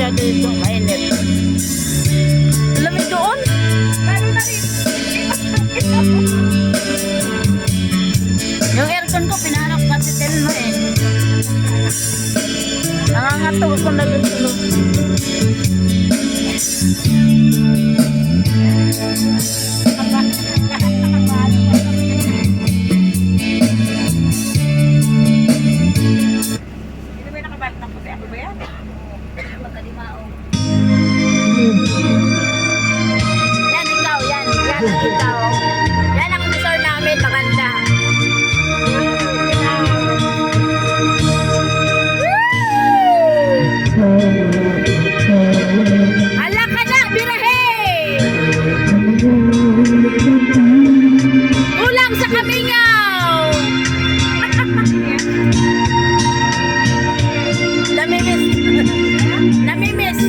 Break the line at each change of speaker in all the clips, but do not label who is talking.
kaya dito, mainit. Lamig doon?
Lalo na rin.
Yung aircon ko, pinahanap kasi Telma eh. Nangangatog ako na doon tulog.
Hindi ba nakabalik ng puti? Ako ba yan?
Magkalimao. Yan, ikaw, yan. Yan ang ikaw. Yan ang resort namin, maganda. Ala ka na, birahe! Kulang sa kamingaw! Namimiss. Namimiss.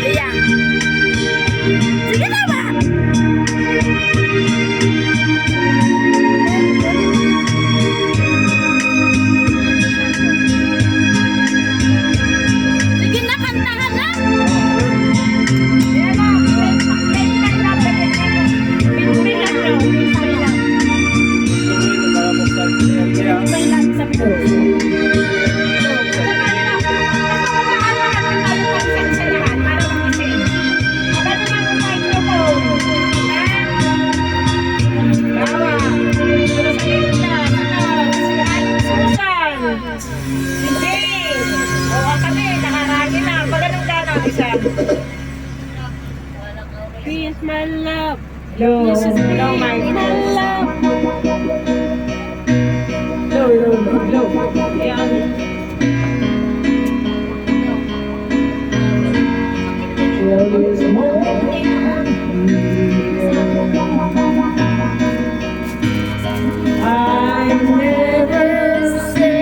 Iya. Sige na ba? Sige na, kantahan na.
Yan na. Pinpay na. Pinpay lang. Pinpay lang sa puso. Peace, my love. This is my love. Low. Yan. I never say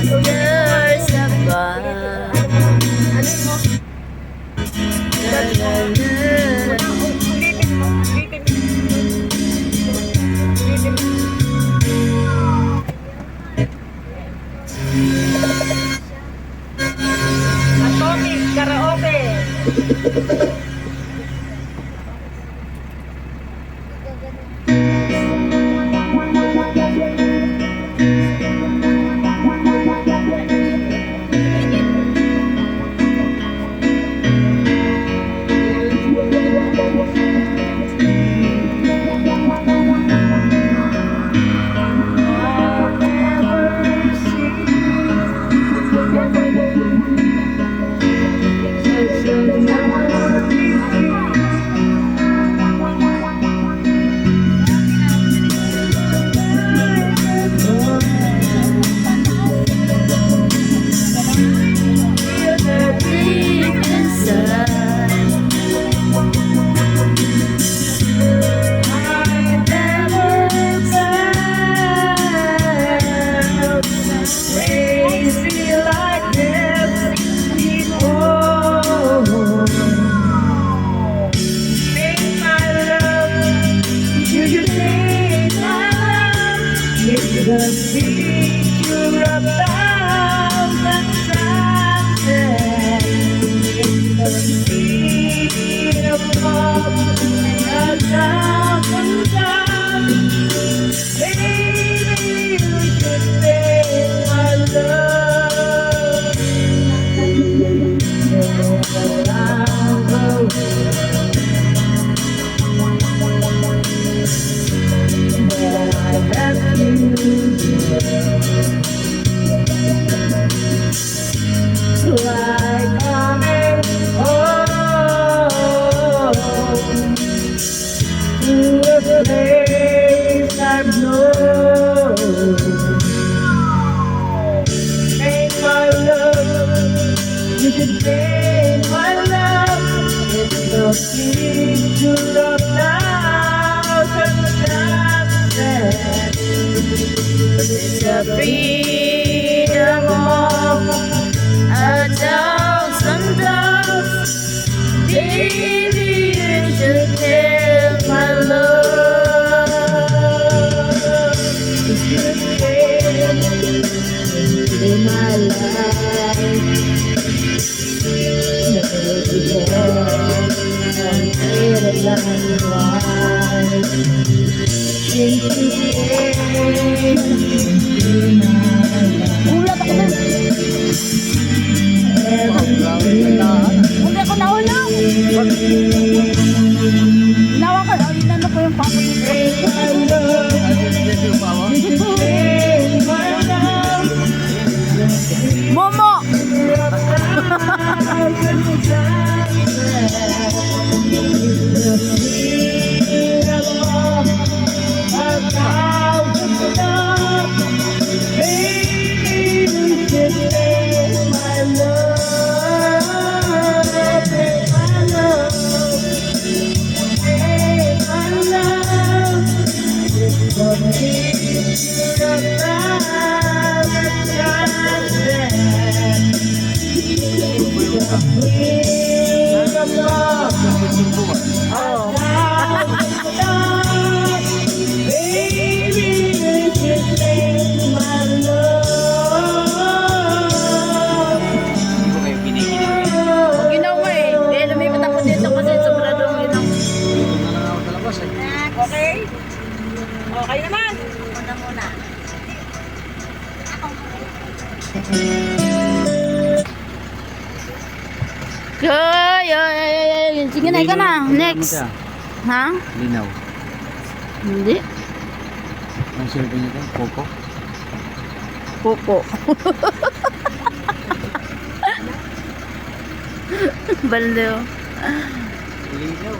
Years apart.
Atomic karaoke. The picture of thousand sunsets in the sea of love and a thousand times. Baby, you should take my love. No, I'll go. But I have you. Like coming home to a place I've known. Take my love, you can take my love. It's the picture of thousand sunsets. It's a freedom of a thousand doves. Baby,
Ulat ako na. Hindi ako nahulog. Nawa ka daw, inano ko yung papa ko. Momo! Ginawa eh. Kaya lumipat ako dito kasi sobradong ginawa. Okay? Okay naman. Muna. Sige na, ikaw na. Next. Ha?
Linaw.
Hindi.
Ang cellphone nito, Poco.
Popo. Baldo.
Linaw.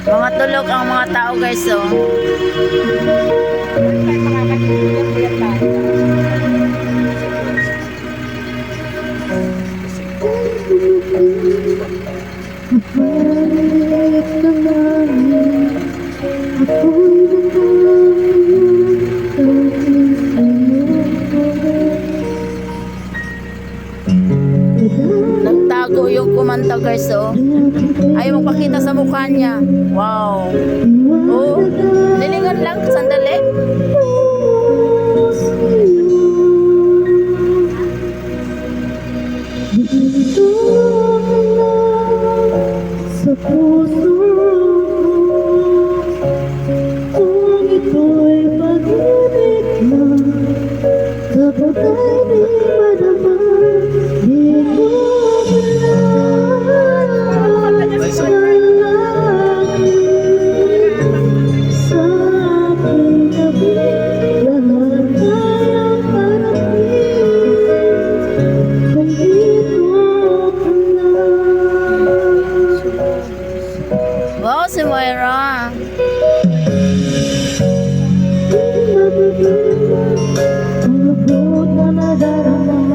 Mga tulog ang mga tao guys, oh. Nagtago yung kumanta guys, oh. Ayaw magpakita sa mukha niya. Wow. Oh, nilingan lang, sandali.
Sa puso kung ito'y pag-ibig na kapag ay di madama di ko malalaman sa aking tabi lahat ay ang parating kung dito ka na.
Wow, si Moira.
Ang lubot na nadarama